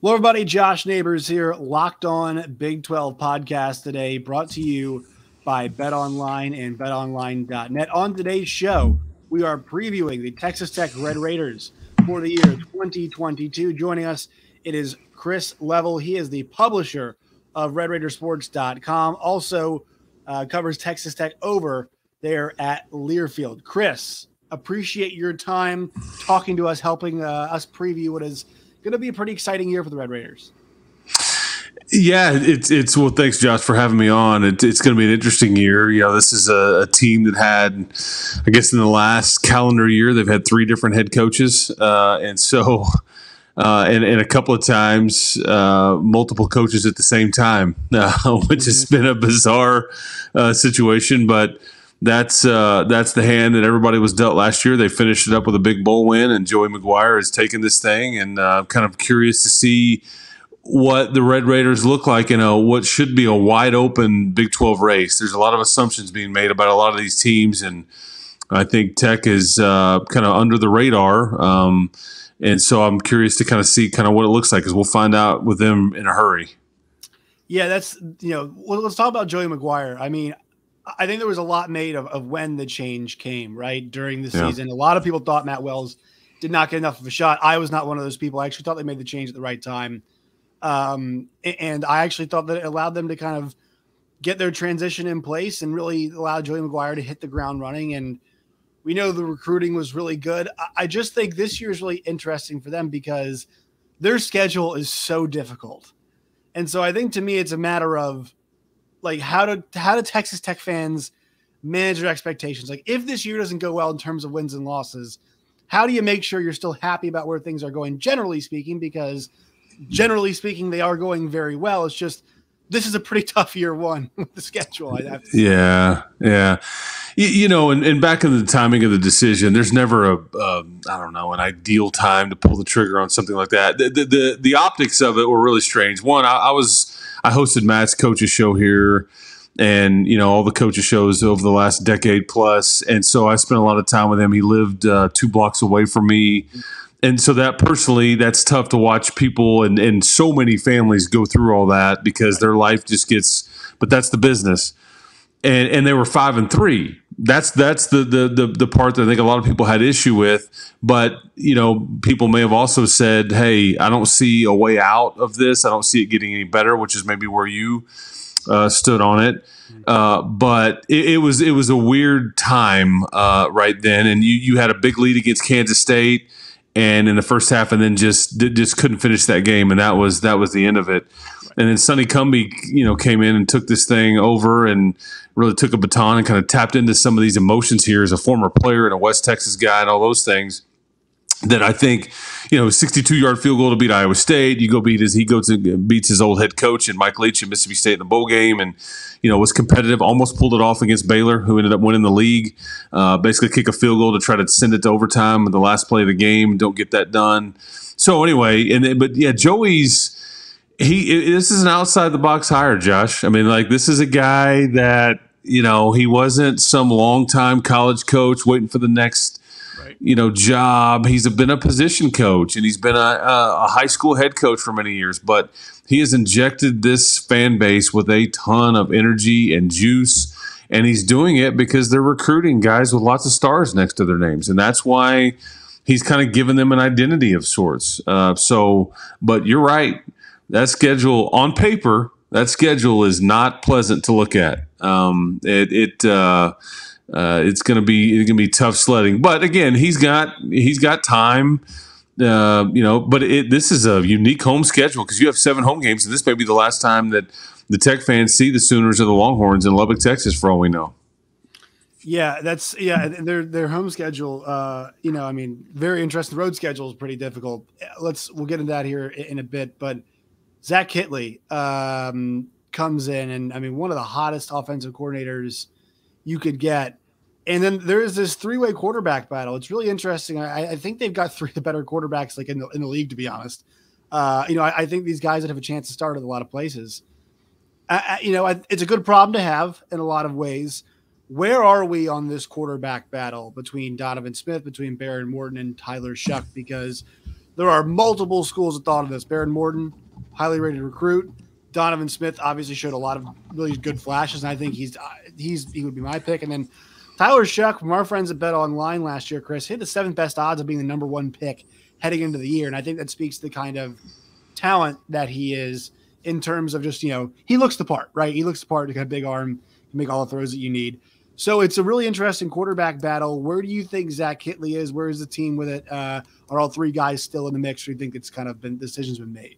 Hello, everybody. Josh Neighbors here. Locked On Big 12 podcast today, brought to you by BetOnline and BetOnline.net. On today's show, we are previewing the Texas Tech Red Raiders for the year 2022. Joining us, it is Chris Level. He is the publisher of RedRaidersports.com. Also covers Texas Tech over there at Learfield. Chris, appreciate your time talking to us, helping us preview what is going to be a pretty exciting year for the Red Raiders. Yeah, it's well, thanks, Josh, for having me on. It's going to be an interesting year. You know, this is a team that had, I guess, in the last calendar year, they've had 3 different head coaches. And a couple of times, multiple coaches at the same time, which has been a bizarre situation. But that's the hand that everybody was dealt last year. They finished it up with a big bowl win, and Joey McGuire has taken this thing. And I'm kind of curious to see what the Red Raiders look like in what should be a wide open Big 12 race. There's a lot of assumptions being made about a lot of these teams, and I think Tech is kind of under the radar. And so I'm curious to kind of see kind of what it looks like, because we'll find out with them in a hurry. Yeah, let's talk about Joey McGuire. I mean, I think there was a lot made of when the change came, right, during the season. A lot of people thought Matt Wells did not get enough of a shot. I was not one of those people. I actually thought they made the change at the right time. And I actually thought that it allowed them to kind of get their transition in place and really allow Joey McGuire to hit the ground running. And we know the recruiting was really good. I just think this year is really interesting for them because their schedule is so difficult. And so I think, to me, it's a matter of, like, how do Texas Tech fans manage their expectations? Like, if this year doesn't go well in terms of wins and losses, how do you make sure you're still happy about where things are going, generally speaking? Because generally speaking, they are going very well. It's just, this is a pretty tough year one with the schedule, I'd have to say. Yeah. You know, and back in the timing of the decision, there's never an ideal time to pull the trigger on something like that. The optics of it were really strange. One, I hosted Matt's coaches show here, and, you know, all the coaches shows over the last decade plus. And so I spent a lot of time with him. He lived 2 blocks away from me. And so that personally, that's tough to watch people and so many families go through all that, because their life just gets, but that's the business. And they were 5-3. That's the part that I think a lot of people had issue with. But, you know, people may have also said, hey, I don't see a way out of this. I don't see it getting any better, which is maybe where you stood on it. But it was a weird time right then. And you had a big lead against Kansas State, and in the first half, and then just couldn't finish that game, and that was the end of it. And then Sonny Cumbie, you know, came in and took this thing over and really took a baton and kind of tapped into some of these emotions here as a former player and a West Texas guy and all those things. That I think, you know, 62-yard field goal to beat Iowa State. He beats his old head coach and Mike Leach at Mississippi State in the bowl game, and, you know, was competitive. Almost pulled it off against Baylor, who ended up winning the league. Basically, kick a field goal to try to send it to overtime in the last play of the game. Don't get that done. So anyway, Joey's. This is an outside the box hire, Josh. I mean, like, this is a guy that, you know, he wasn't some longtime college coach waiting for the next, you know, job. He's been a position coach, and he's been a high school head coach for many years, but he has injected this fan base with a ton of energy and juice, and he's doing it because they're recruiting guys with lots of stars next to their names, and that's why he's kind of given them an identity of sorts. But you're right. That schedule on paper, that schedule is not pleasant to look at. It's going to be tough sledding, but again, he's got time, you know. But this is a unique home schedule because you have 7 home games, and this may be the last time that the Tech fans see the Sooners or the Longhorns in Lubbock, Texas, for all we know. Yeah, their home schedule. You know, I mean, very interesting. The road schedule is pretty difficult. We'll get into that here in a bit, but Zach Hitley comes in, and I mean, one of the hottest offensive coordinators you could get. And then there is this 3-way quarterback battle. It's really interesting. I think they've got 3 of the better quarterbacks in the league, to be honest. You know, I think these guys that have a chance to start at a lot of places. You know, it's a good problem to have in a lot of ways. Where are we on this quarterback battle between Donovan Smith, between Baron Morton and Tyler SHOUGH? Because there are multiple schools that thought of this. Baron Morton, highly rated recruit. Donovan Smith obviously showed a lot of really good flashes, and I think he would be my pick. And then Tyler Shuck from our friends at Bet Online last year, Chris, hit the 7th best odds of being the number 1 pick heading into the year, and I think that speaks to the kind of talent that he is in terms of just, he looks the part, right? He looks the part. He's got a big arm, can make all the throws that you need. So it's a really interesting quarterback battle. Where do you think Zach Hitley is? Where is the team with it? Are all 3 guys still in the mix, or do you think it's kind of been decisions been made?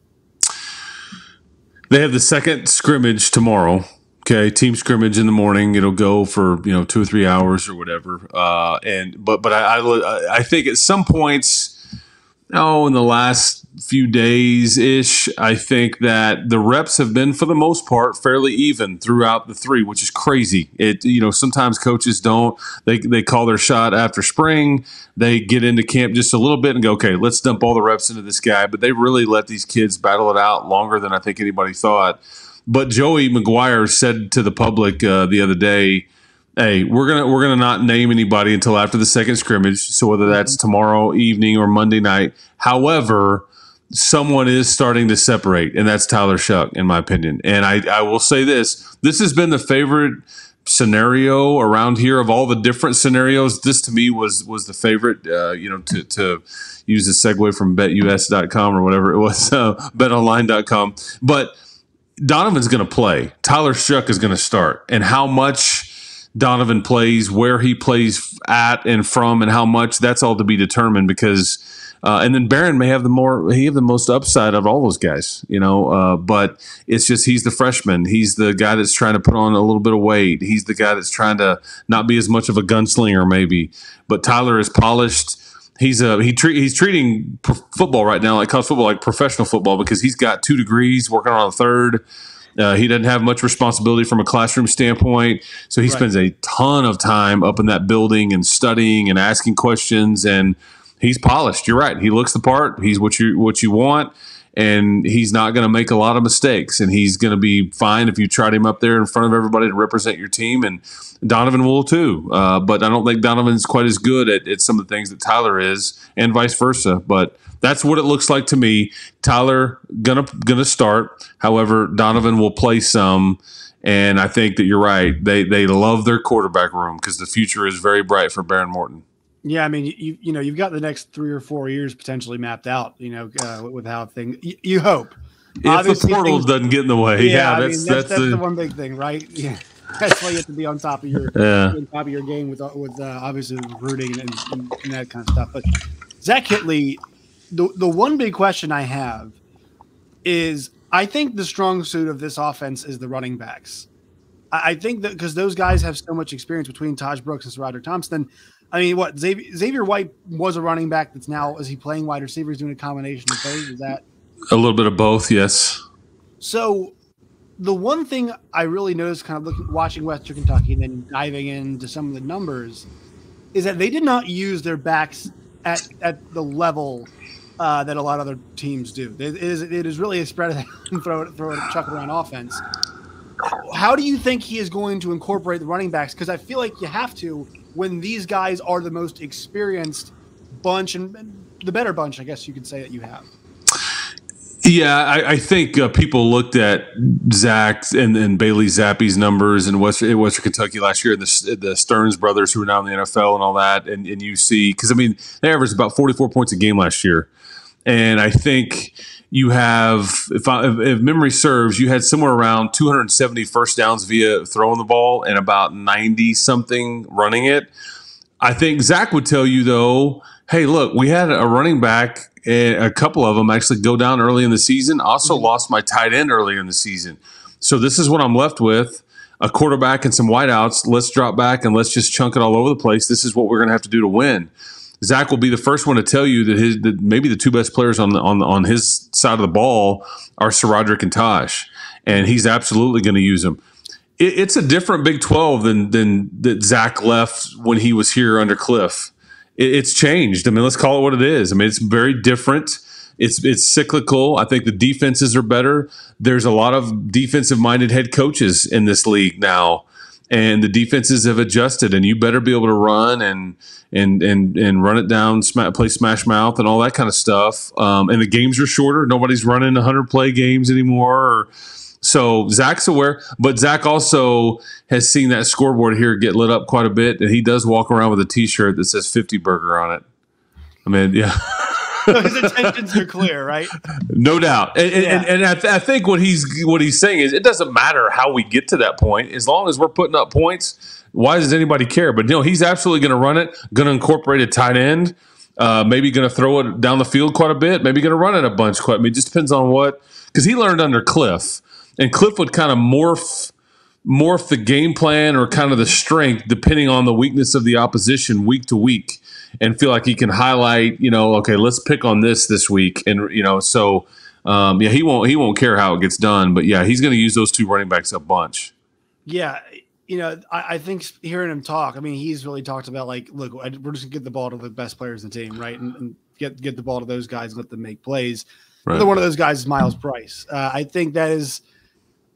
They have the second scrimmage tomorrow. Okay, team scrimmage in the morning. It'll go for 2 or 3 hours or whatever. But I think at some points, in the last few days ish, I think that the reps have been for the most part fairly even throughout the 3, which is crazy. Sometimes coaches don't. They call their shot after spring. They get into camp just a little bit and go, okay, let's dump all the reps into this guy. But they really let these kids battle it out longer than I think anybody thought. But Joey McGuire said to the public the other day, hey, we're gonna not name anybody until after the second scrimmage. So whether that's tomorrow evening or Monday night, however, someone is starting to separate, and that's Tyler Shuck, in my opinion. And I will say this has been the favorite scenario around here of all the different scenarios. This to me was the favorite. To use a segue from betus.com or whatever it was, betonline.com. But Donovan's going to play. Tyler Shuck is going to start. And how much Donovan plays, where he plays at and from, and how much, that's all to be determined because and then Barron may have the most upside of all those guys, but it's just he's the freshman. He's the guy that's trying to put on a little bit of weight. He's the guy that's trying to not be as much of a gunslinger maybe. But Tyler is polished. He's treating football right now like college football, like professional football, because he's got 2 degrees, working on a 3rd. He doesn't have much responsibility from a classroom standpoint, so he spends a ton of time up in that building and studying and asking questions, and he's polished. You're right. He looks the part. He's what you want, and he's not going to make a lot of mistakes, and he's going to be fine if you trot him up there in front of everybody to represent your team, and Donovan will too. But I don't think Donovan's quite as good at some of the things that Tyler is, and vice versa. But that's what it looks like to me. Tyler gonna start. However, Donovan will play some, and I think that you're right. They love their quarterback room because the future is very bright for Baron Morton. Yeah, I mean, you've got the next 3 or 4 years potentially mapped out. With how things. You hope. If obviously, the portal doesn't get in the way, that's the one big thing, right? Yeah, that's why you have to be on top of your game with obviously recruiting and that kind of stuff. But Zach Hitley. The one big question I have is I think the strong suit of this offense is the running backs. I think that because those guys have so much experience between Taj Brooks and Roderick Thompson. I mean, what Xavier White was a running back that's now, is he playing wide receiver? He's doing a combination of both. Is that a little bit of both? Yes. So the one thing I really noticed kind of watching Western Kentucky and then diving into some of the numbers is that they did not use their backs at the level that a lot of other teams do. It is really a spread and throw it, chuck it around offense. How do you think he is going to incorporate the running backs? Because I feel like you have to when these guys are the most experienced bunch and the better bunch, I guess you could say, that you have. Yeah, I think people looked at Zach and Bailey Zappi's numbers in Western Kentucky last year, and the Stearns brothers who are now in the NFL and all that, and you see, because I mean they averaged about 44 points a game last year, and I think you have, if memory serves, you had somewhere around 270 first downs via throwing the ball and about 90 something running it. I think Zach would tell you though, hey, look, we had a running back. A couple of them actually go down early in the season. Also lost my tight end early in the season. So this is what I'm left with, a quarterback and some wideouts. Let's drop back and let's just chunk it all over the place. This is what we're going to have to do to win. Zach will be the first one to tell you that maybe the 2 best players on his side of the ball are SaRodorick and Tosh, and he's absolutely going to use them. It's a different Big 12 than that Zach left when he was here under Cliff. It's changed. I mean, let's call it what it is. I mean, it's very different. It's cyclical. I think the defenses are better. There's a lot of defensive-minded head coaches in this league now, and the defenses have adjusted, and you better be able to run and run it down, play smash mouth and all that kind of stuff. And the games are shorter. Nobody's running 100-play games anymore. So Zach's aware, but Zach also has seen that scoreboard here get lit up quite a bit, and he does walk around with a T-shirt that says 50 Burger on it. I mean, yeah. So his intentions are clear, right? No doubt. And I think what he's saying is it doesn't matter how we get to that point. As long as we're putting up points, why does anybody care? But, he's absolutely going to run it, going to incorporate a tight end, maybe going to throw it down the field quite a bit, maybe going to run it a bunch quite a bit. It just depends on what – because he learned under Cliff. And Cliff would kind of morph the game plan or kind of the strength depending on the weakness of the opposition week to week, and feel like he can highlight, okay, let's pick on this week. And, he won't care how it gets done. But, yeah, he's going to use those two running backs a bunch. Yeah, I think hearing him talk, I mean, he's really talked about, like, look, we're just going to get the ball to the best players in the team, right, and get the ball to those guys and let them make plays. Right. Another one of those guys is Miles Price. I think that is –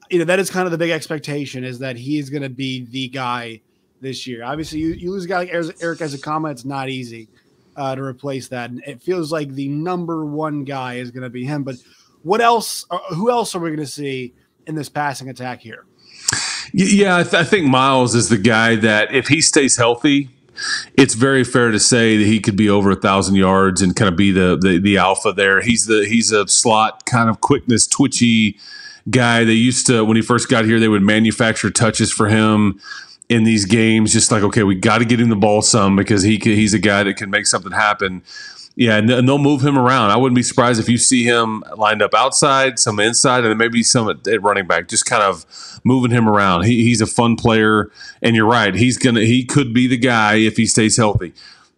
that is kind of the big expectation, is that he's going to be the guy this year. Obviously, you lose a guy like Eric Ezukanma, it's not easy to replace that. And it feels like the number one guy is going to be him. But who else are we going to see in this passing attack here? Yeah, I think Miles is the guy that if he stays healthy, it's very fair to say that he could be over 1,000 yards and kind of be the alpha there. He's a slot kind of quickness, twitchy guy. They used to, when he first got here, they would manufacture touches for him in these games, just like, okay, we got to get him the ball some because he's a guy that can make something happen. Yeah, and they'll move him around. I wouldn't be surprised if you see him lined up outside, some inside, and then maybe some at running back, just kind of moving him around. He's a fun player, and you're right. He could be the guy if he stays healthy.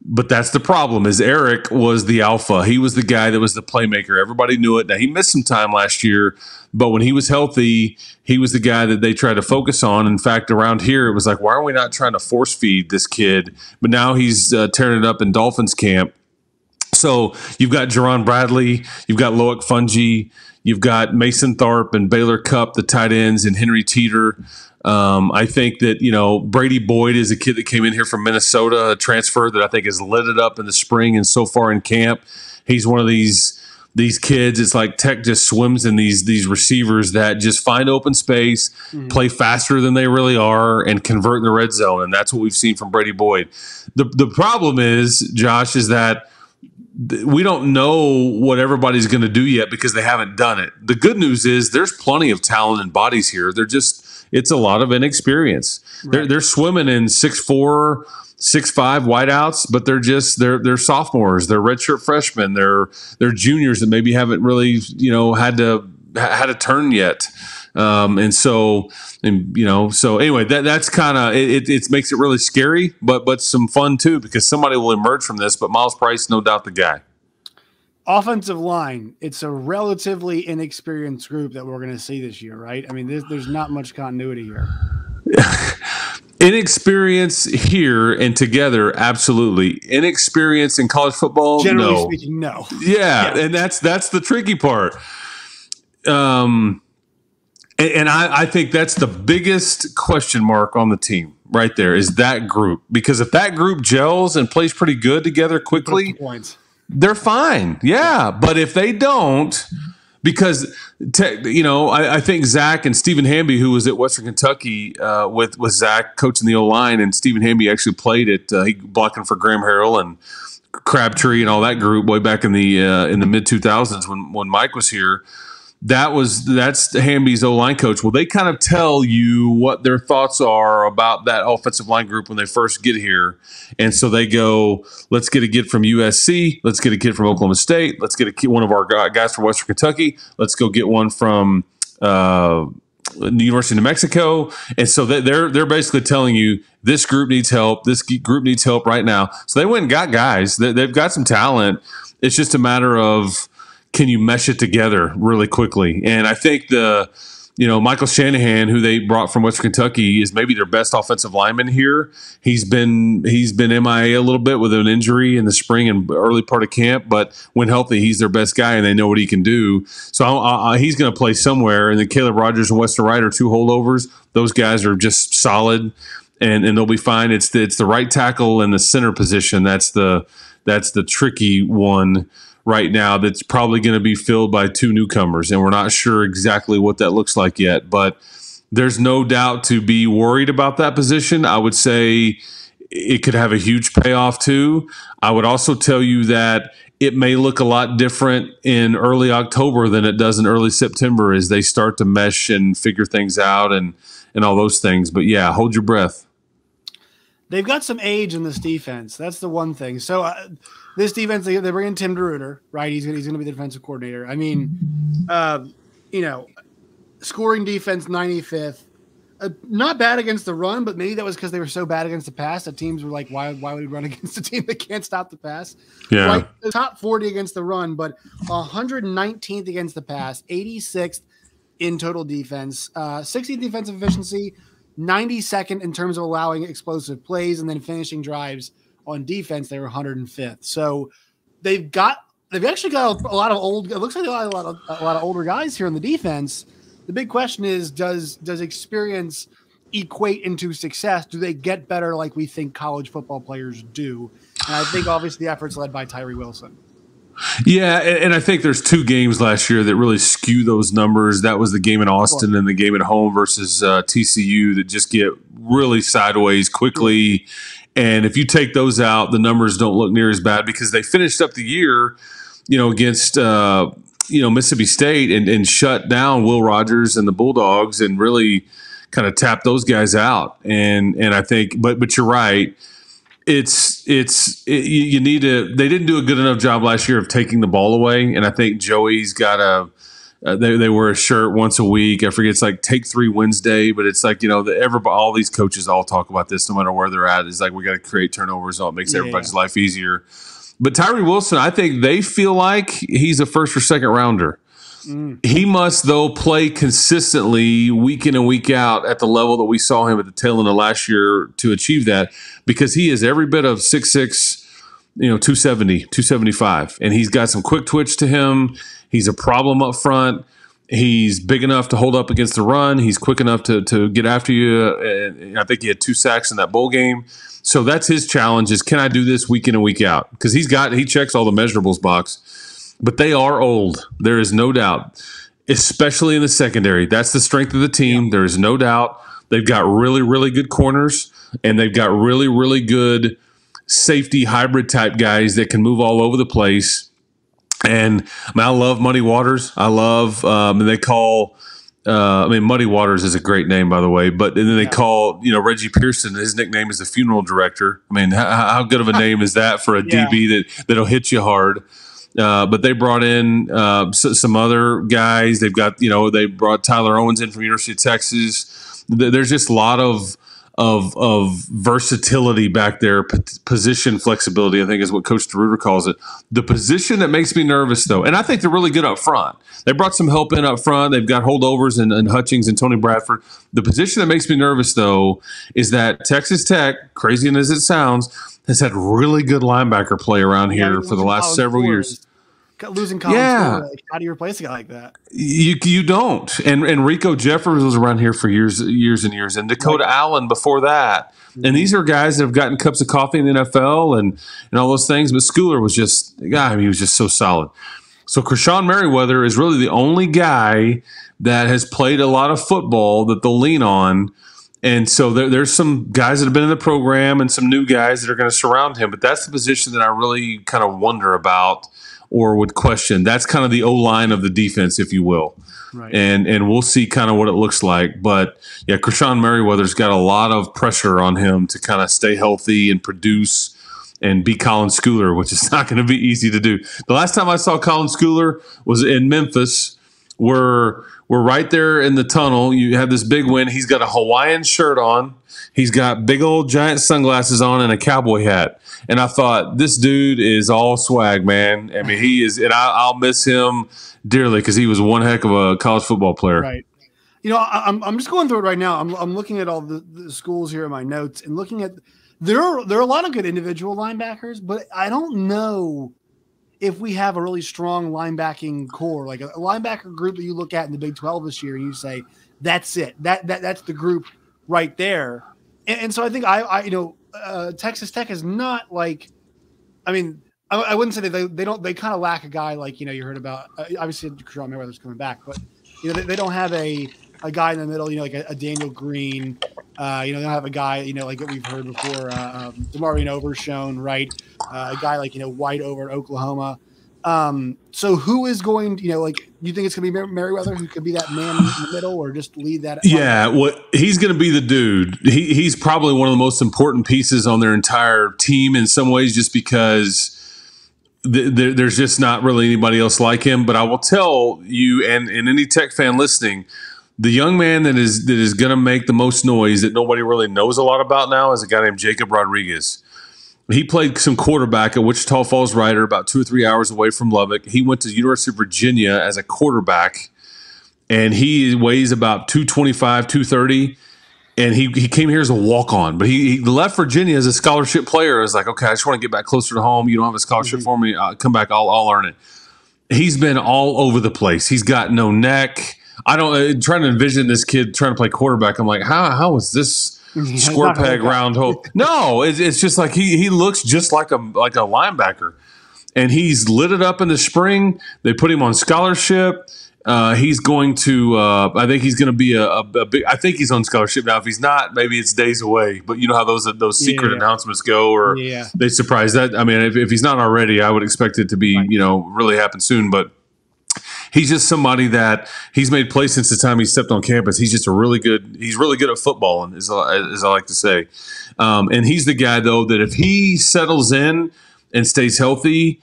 But that's the problem, is Eric was the alpha. He was the guy that was the playmaker. Everybody knew it. Now, he missed some time last year, but when he was healthy, he was the guy that they tried to focus on. In fact, around here, it was like, why are we not trying to force feed this kid? But now he's tearing it up in Dolphins camp. So you've got Jerron Bradley, you've got Loic Fungi, you've got Mason Tharp and Baylor Cupp, the tight ends, and Henry Teeter. I think that, Brady Boyd is a kid that came in here from Minnesota, a transfer that I think has lit it up in the spring and so far in camp. He's one of these kids. It's like Tech just swims in these receivers that just find open space, play faster than they really are, and convert in the red zone. And that's what we've seen from Brady Boyd. The problem is, Josh, is that we don't know what everybody's going to do yet because they haven't done it. The good news is there's plenty of talent and bodies here. It's a lot of inexperience. Right. They're swimming in 6'4", 6'5" wideouts, but they're sophomores. They're redshirt freshmen. They're juniors that maybe haven't really had to turn yet. So anyway, that's kind of it makes it really scary, but some fun too, because somebody will emerge from this. But Miles Price, no doubt the guy. Offensive line, it's a relatively inexperienced group that we're going to see this year, right? I mean, there's not much continuity here. Inexperience here and together, absolutely. Inexperience in college football, generally speaking, no. Yeah, and that's the tricky part. And I think that's the biggest question mark on the team right there, is that group. Because if that group gels and plays pretty good together quickly, they're fine. Yeah. But if they don't, because, I think Zach and Stephen Hamby, who was at Western Kentucky with Zach coaching the O-line, and Stephen Hamby actually played at he blocking for Graham Harrell and Crabtree and all that group way back in the mid-2000s when Mike was here. That's Hamby's O-line coach. Well, they kind of tell you what their thoughts are about that offensive line group when they first get here. And so they go, let's get a kid from USC. Let's get a kid from Oklahoma State. Let's get one of our guys from Western Kentucky. Let's go get one from the University of New Mexico. And so they're basically telling you this group needs help. This group needs help right now. So they went and got guys. They've got some talent. It's just a matter of, can you mesh it together really quickly? And I think the Michael Shanahan, who they brought from Western Kentucky, is maybe their best offensive lineman here. He's been MIA a little bit with an injury in the spring and early part of camp, but when healthy, he's their best guy, and they know what he can do. So he's going to play somewhere. And then Caleb Rogers and Weston Wright are two holdovers. Those guys are just solid, and they'll be fine. It's the right tackle and the center position that's the tricky one right now, that's probably going to be filled by two newcomers, and we're not sure exactly what that looks like yet. But there's no doubt to be worried about that position. I would say it could have a huge payoff too. I would also tell you that it may look a lot different in early October than it does in early September as they start to mesh and figure things out and all those things. But yeah, hold your breath. They've got some age in this defense. That's the one thing. So this defense, they bring in Tim DeRuyter, right? He's going to be the defensive coordinator. I mean, scoring defense 95th. Not bad against the run, but maybe that was because they were so bad against the pass that teams were like, why would we run against a team that can't stop the pass? Yeah. Right? The top 40 against the run, but 119th against the pass, 86th in total defense, 60th defensive efficiency, 92nd in terms of allowing explosive plays, and then finishing drives on defense. They were 105th. So they've actually got a lot of old. It looks like a lot of older guys here on the defense. The big question is, does experience equate into success? Do they get better like we think college football players do? And I think obviously the effort's led by Tyree Wilson. Yeah, and I think there's two games last year that really skew those numbers. That was the game in Austin and the game at home versus TCU that just get really sideways quickly. And if you take those out, the numbers don't look near as bad because they finished up the year, against Mississippi State and shut down Will Rogers and the Bulldogs and really kind of tapped those guys out. And I think, but you're right. You need to. They didn't do a good enough job last year of taking the ball away, and I think Joey's got they wear a shirt once a week. I forget, it's like Take 3 Wednesday, but it's like all these coaches all talk about this no matter where they're at. It's like we got to create turnovers. It makes everybody's life easier. But Tyree Wilson, I think they feel like he's a first or second rounder. He must, though, play consistently week in and week out at the level that we saw him at the tail end of last year to achieve that, because he is every bit of 6'6", 270, 275. And he's got some quick twitch to him. He's a problem up front. He's big enough to hold up against the run. He's quick enough to get after you. And I think he had 2 sacks in that bowl game. So that's his challenge, is can I do this week in and week out? Because he checks all the measurables box. But they are old. There is no doubt, especially in the secondary. That's the strength of the team. Yeah. There is no doubt. They've got really, really good corners, and they've got really, really good safety hybrid type guys that can move all over the place. And I love Muddy Waters. I love, they call, Muddy Waters is a great name, by the way, but then they call, Reggie Pearson, his nickname is the funeral director. I mean, how good of a name is that for a DB that'll hit you hard? But they brought in some other guys. They've got, they brought Tyler Owens in from University of Texas. There's just a lot of versatility back there. Position flexibility, I think, is what Coach DeRuyter calls it. The position that makes me nervous, though, and I think they're really good up front. They brought some help in up front. They've got holdovers and Hutchings and Tony Bradford. The position that makes me nervous, though, is that Texas Tech, crazy as it sounds, has had really good linebacker play around here for the last several years. Losing Collins, how do you replace a guy like that? You don't. And Rico Jeffers was around here for years and years, and Dakota Allen before that. Mm-hmm. And these are guys that have gotten cups of coffee in the NFL and all those things. But Schooler was just, he was just so solid. So Krishan Merriweather is really the only guy that has played a lot of football that they'll lean on. And so there's some guys that have been in the program and some new guys that are going to surround him. But that's the position that I really kind of wonder about or would question. That's kind of the O-line of the defense, if you will. Right. And we'll see kind of what it looks like. But, Krishan Merriweather's got a lot of pressure on him to kind of stay healthy and produce and beat Colin Schooler, which is not going to be easy to do. The last time I saw Colin Schooler was in Memphis. We're right there in the tunnel. You have this big win. He's got a Hawaiian shirt on. He's got big old giant sunglasses on and a cowboy hat. And I thought, this dude is all swag, man. I mean, he is, and I'll miss him dearly because he was one heck of a college football player. Right. I'm just going through it right now. I'm looking at all the schools here in my notes and looking at there are a lot of good individual linebackers, but I don't know if we have a really strong linebacking core, like a linebacker group that you look at in the Big 12 this year, and you say that's it. That's the group right there. And so I think Texas Tech is not like, I mean, I wouldn't say that they kind of lack a guy like, you heard about, obviously Sean Mayweather's coming back, but they don't have a guy in the middle, like a Daniel Green, they don't have a guy, like what we've heard before, DeMarion Overshone, right? A guy like, White over at Oklahoma. So who is going to, you think it's going to be Merriweather who could be that man in the middle or just lead that? Yeah, well, he's going to be the dude. He's probably one of the most important pieces on their entire team in some ways, just because there's just not really anybody else like him. But I will tell you, and any Tech fan listening, the young man that is going to make the most noise that nobody really knows a lot about now is a guy named Jacob Rodriguez. He played some quarterback at Wichita Falls Rider, about 2 or 3 hours away from Lubbock. He went to the University of Virginia as a quarterback, and he weighs about 225, 230. And he came here as a walk-on, but he left Virginia as a scholarship player. I was like, okay, I just want to get back closer to home. You don't have a scholarship for me. I'll come back. I'll earn it. He's been all over the place. He's got no neck. Trying to envision this kid trying to play quarterback. I'm like, how is this square peg round hole? No, it's just like he looks just like a linebacker, and he's lit it up in the spring. They put him on scholarship. He's going to. I think he's going to be a big. I think he's on scholarship now. If he's not, maybe it's days away. But you know how those secret announcements go, or they surprise that. I mean, if he's not already, I would expect it to be really happen soon. But he's just somebody that he's made plays since the time he stepped on campus. He's just he's really good at footballing, as I like to say. And he's the guy, though, that if he settles in and stays healthy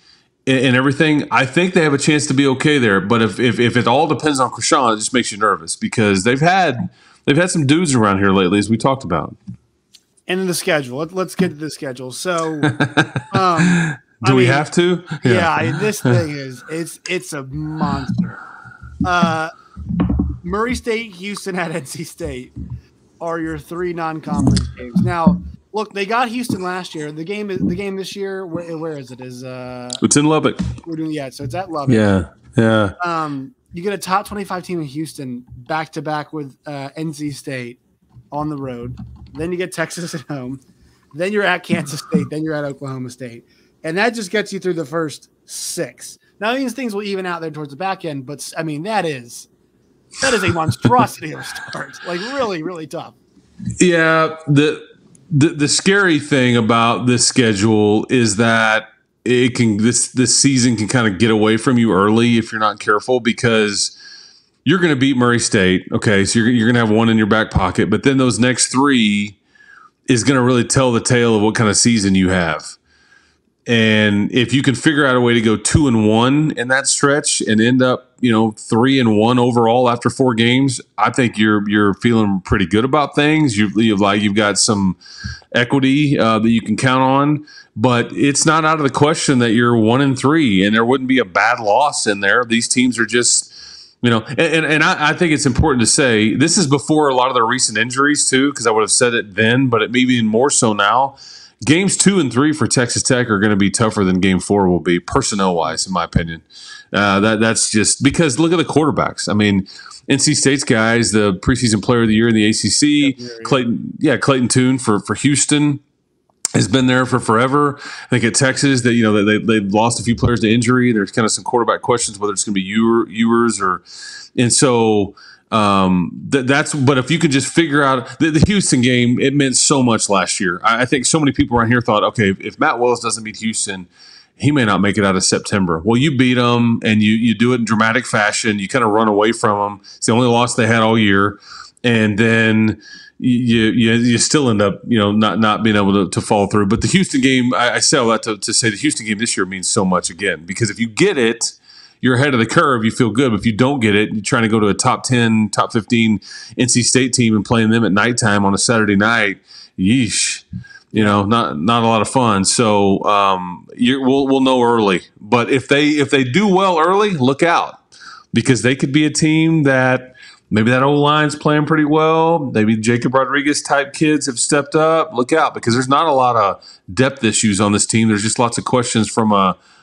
and everything, I think they have a chance to be okay there. But if it all depends on Krishan, it just makes you nervous because they've had some dudes around here lately, as we talked about. And in the schedule, let's get to the schedule. So, do we have to? Yeah, this thing it's a monster. Murray State, Houston at NC State are your 3 non-conference games. Now, look, they got Houston last year. The game this year, where is it? It's in Lubbock. So it's at Lubbock. Yeah. You get a top 25 team in Houston back to back with NC State on the road. Then you get Texas at home. Then you're at Kansas State. Then you're at Oklahoma State. And that just gets you through the first 6. Now, that means things will even out there towards the back end, but I mean, that is a monstrosity of a start. Like really, really tough. Yeah. The scary thing about this schedule is that this season can kind of get away from you early if you're not careful, because you're going to beat Murray State. Okay. So you're going to have one in your back pocket, but then those next 3 is going to really tell the tale of what kind of season you have. And if you can figure out a way to go 2-1 in that stretch and end up, 3-1 overall after 4 games, I think you're feeling pretty good about things. You've got some equity that you can count on, but it's not out of the question that you're 1-3, and there wouldn't be a bad loss in there. These teams are just, and I think it's important to say this is before a lot of their recent injuries too, because I would have said it then, but it may be more so now. Games 2 and 3 for Texas Tech are going to be tougher than Game 4 will be, personnel-wise, in my opinion. That's just because look at the quarterbacks. I mean, NC State's guys, the preseason player of the year in the ACC, Clayton Tune for Houston has been there for forever. I think at Texas, they lost a few players to injury. There's kind of some quarterback questions whether it's going to be Ewers or, and so. But if you could just figure out the Houston game, it meant so much last year. I think so many people around here thought, okay, if Matt Wells doesn't beat Houston, he may not make it out of September. Well, you beat them, and you do it in dramatic fashion. You kind of run away from them. It's the only loss they had all year, and then you still end up not being able to follow through. But the Houston game, I say all that to say the Houston game this year means so much again, because if you get it, you're ahead of the curve, you feel good. But if you don't get it, you're trying to go to a top 10, top 15 NC State team and playing them at nighttime on a Saturday night, yeesh, not a lot of fun. So we'll know early. But if they do well early, look out, because they could be a team that Maybe that O-line's playing pretty well. Maybe Jacob Rodriguez type kids have stepped up. Look out, because there's not a lot of depth issues on this team. There's just lots of questions from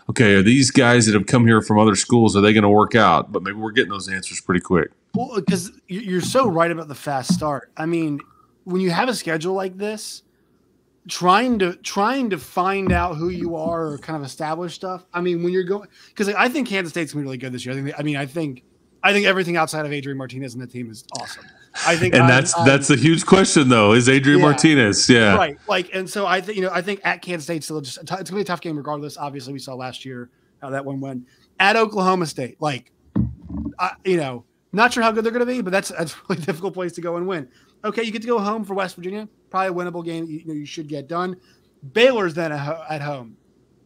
okay, are these guys that have come here from other schools, are they going to work out? But maybe we're getting those answers pretty quick. Well, because you're so right about the fast start. I mean, when you have a schedule like this, trying to find out who you are or kind of establish stuff. I mean, when you're going, because I think Kansas State's gonna be really good this year. I think everything outside of Adrian Martinez and the team is awesome. I think, and that's a huge question though. Is Adrian Martinez? Yeah, right. And so I think at Kansas State still it's gonna be a tough game regardless. Obviously, we saw last year how that one went. At Oklahoma State, not sure how good they're gonna be, but that's a really difficult place to go and win. Okay, you get to go home for West Virginia. Probably a winnable game. You should get done. Baylor's then at home.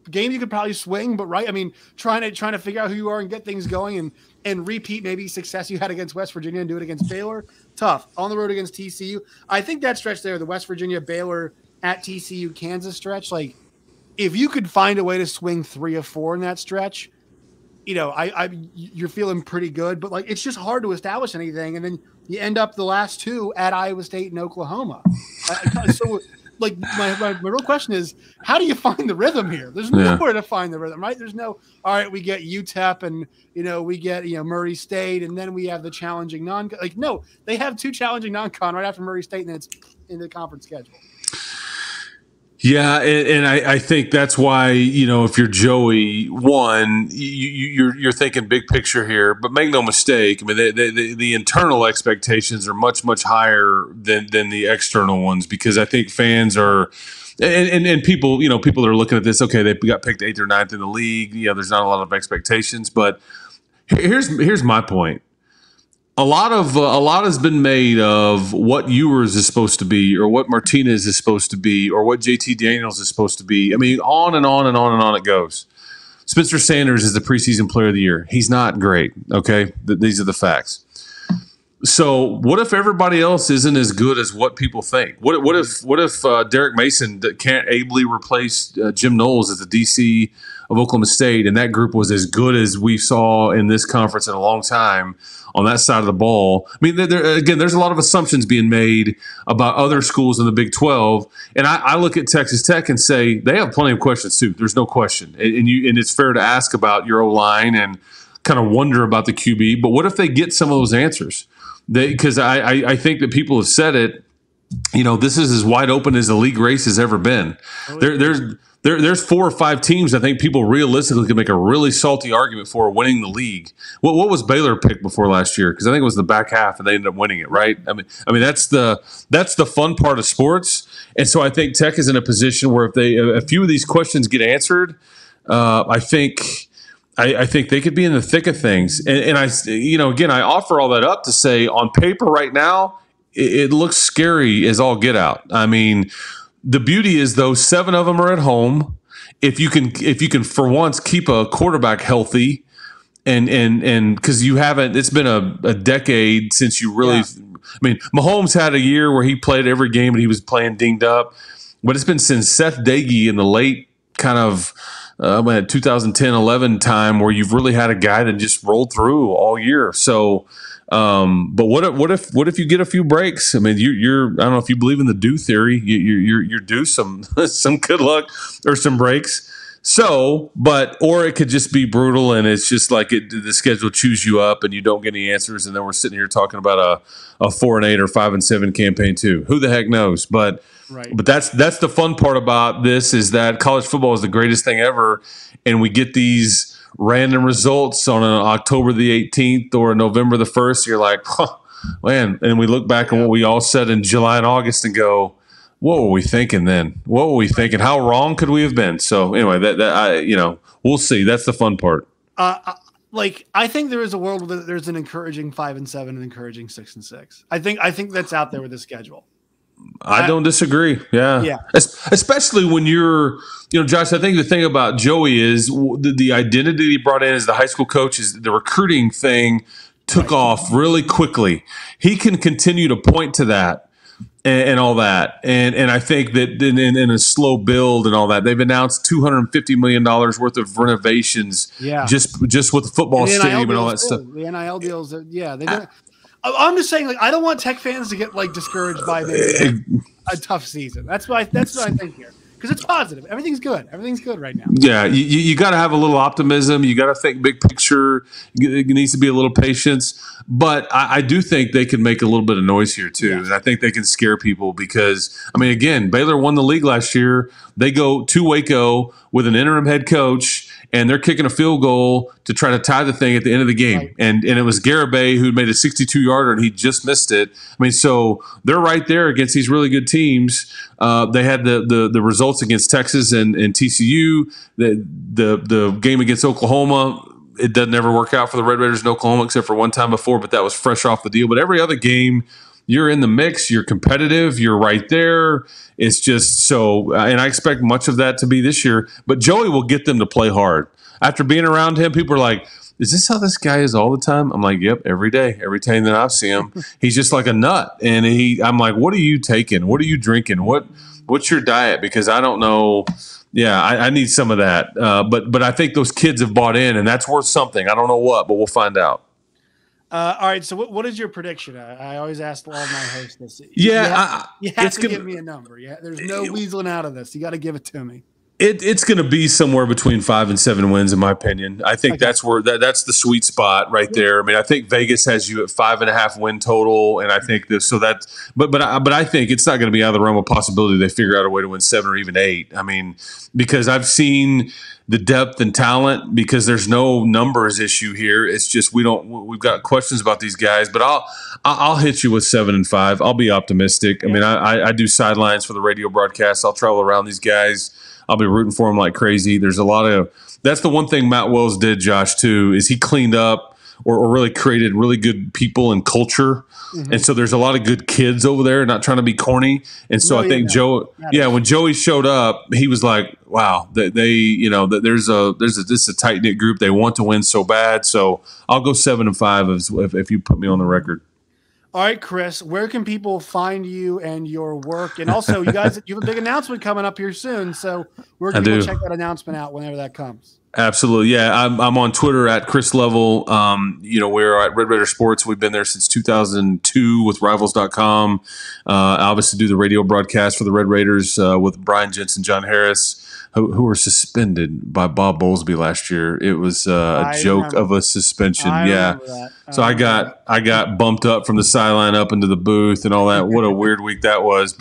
Game you could probably swing, but right. I mean, trying to figure out who you are and get things going and repeat maybe success you had against West Virginia and do it against Baylor. Tough. On the road against TCU. I think that stretch there, the West Virginia, Baylor at TCU, Kansas stretch, if you could find a way to swing 3 of 4 in that stretch, you're feeling pretty good, but it's just hard to establish anything. And then you end up the last 2 at Iowa State and Oklahoma. So my real question is, how do you find the rhythm here? There's nowhere to find the rhythm, right? There's no, all right, we get UTEP and, we get, Murray State, and then we have the challenging no, they have 2 challenging non-con right after Murray State, and then it's in the conference schedule. Yeah, and I think that's why, if you're Joey, one, you're thinking big picture here, but make no mistake, I mean, the internal expectations are much, much higher than the external ones, because I think fans are and people, people that are looking at this, okay, they got picked 8th or 9th in the league, there's not a lot of expectations, but here's my point. A lot has been made of what Ewers is supposed to be, or what Martinez is supposed to be, or what JT Daniels is supposed to be. I mean, on and on and on and on it goes. Spencer Sanders is the preseason player of the year. He's not great. Okay, these are the facts. So what if everybody else isn't as good as what people think? What if Derek Mason can't ably replace Jim Knowles as the DC of Oklahoma State, and that group was as good as we saw in this conference in a long time on that side of the ball? I mean, there's a lot of assumptions being made about other schools in the Big 12, and I look at Texas Tech and say they have plenty of questions too. There's no question, and it's fair to ask about your O-line and kind of wonder about the QB. But what if they get some of those answers? Because I think that people have said it. This is as wide open as the league race has ever been. There's 4 or 5 teams I think people realistically could make a really salty argument for winning the league. What was Baylor picked before last year? Because I think it was the back half and they ended up winning it, right? I mean that's the fun part of sports. And so I think Tech is in a position where if a few of these questions get answered, I think they could be in the thick of things. And I again, I offer all that up to say on paper right now, it looks scary as all get out. I mean, the beauty is, though, 7 of them are at home. If you can for once keep a quarterback healthy, and because it's been a decade since you really. Yeah. I mean, Mahomes had a year where he played every game and he was playing dinged up, but it's been since Seth Dagey in the late kind of 2010-11 time where you've really had a guy that just rolled through all year. So. But what if you get a few breaks? I mean, I don't know if you believe in the due theory. You're due some good luck or some breaks. So, or it could just be brutal, and it's just like the schedule chews you up, and you don't get any answers, and then we're sitting here talking about a 4-8 or 5-7 campaign too. Who the heck knows? But right. But that's the fun part about this, is that college football is the greatest thing ever, and we get these random results on an October the 18th or November the 1st. You're like, man. And we look back on what we all said in July and August and go, what were we thinking then? What were we thinking? How wrong could we have been? So anyway, we'll see. That's the fun part. I think there is a world where there's an encouraging 5-7 and encouraging 6-6. I think that's out there with the schedule. I don't disagree. Yeah. Especially when you're, Josh, I think the thing about Joey is the identity he brought in as the high school coach is the recruiting thing took off really quickly. He can continue to point to that and all that. And I think that in a slow build and all that, they've announced $250 million worth of renovations just with the football stadium and all that stuff. The NIL deals, I'm just saying, like, I don't want Tech fans to get like discouraged by maybe a tough season. That's what I think here, because it's positive. Everything's good. Everything's good right now. Yeah, you got to have a little optimism. You got to think big picture. It needs to be a little patience. But I do think they can make a little bit of noise here too, and I think they can scare people because, I mean, again, Baylor won the league last year. They go to Waco with an interim head coach, and they're kicking a field goal to try to tie the thing at the end of the game. Right. And it was Garibay who made a 62-yarder, and he just missed it. I mean, so they're right there against these really good teams. They had the results against Texas and TCU. The game against Oklahoma, it doesn't ever work out for the Red Raiders in Oklahoma except for one time before, but that was fresh off the deal. But every other game, you're in the mix, you're competitive, you're right there. It's just so, and I expect much of that to be this year. But Joey will get them to play hard. After being around him, people are like, is this how this guy is all the time? I'm like, yep, every day, every time that I see him. He's just like a nut. And I'm like, what are you taking? What are you drinking? What's your diet? Because I don't know. Yeah, I need some of that. But I think those kids have bought in, and that's worth something. I don't know what, but we'll find out. All right, so what is your prediction? I always ask all of my hosts this. Yeah, you have to give me a number. Yeah, there's no weaseling out of this. You got to give it to me. It's going to be somewhere between 5 and 7 wins, in my opinion. I think that's where that's the sweet spot right there. I mean, I think Vegas has you at 5.5 win total, and I think this. So that's, but I think it's not going to be out of the realm of possibility they figure out a way to win 7 or even 8. I mean, because I've seen the depth and talent. Because there's no numbers issue here. It's just we've got questions about these guys. But I'll hit you with 7 and 5. I'll be optimistic. I mean, I do sidelines for the radio broadcast. I'll travel around these guys. I'll be rooting for him like crazy. There's a lot of – that's the one thing Matt Wells did, Josh, too, is he cleaned up or really created really good people and culture. Mm-hmm. And so there's a lot of good kids over there, not trying to be corny. And so I think when Joey showed up, he was like, wow, there's a tight-knit group. They want to win so bad. So I'll go 7 and 5 if you put me on the record. All right, Chris, where can people find you and your work? And also, you have a big announcement coming up here soon. So where can people check that announcement out whenever that comes? Absolutely. Yeah, I'm on Twitter at Chris Level. We're at Red Raider Sports. We've been there since 2002 with Rivals.com. I obviously do the radio broadcast for the Red Raiders with Brian Jensen, John Harris, who were suspended by Bob Bowlesby last year. It was a joke of a suspension. So I got bumped up from the sideline up into the booth and all that. What a weird week that was.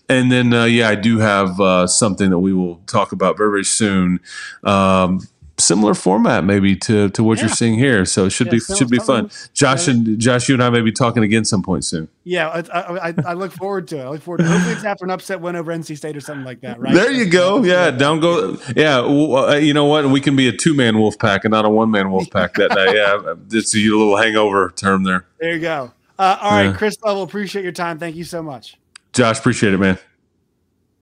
And then I do have something that we will talk about very, very soon. Similar format maybe to what you're seeing here, so it should be fun. Josh, you and I may be talking again some point soon. Yeah, I look forward to it. Hopefully it's after an upset win over NC State or something like that, right? There you go. Yeah, down go. Yeah, you know what? We can be a 2-man wolf pack and not a 1-man wolf pack that night. Yeah, it's a little hangover term there. There you go. All right, Chris Level, appreciate your time. Thank you so much. Josh, appreciate it, man.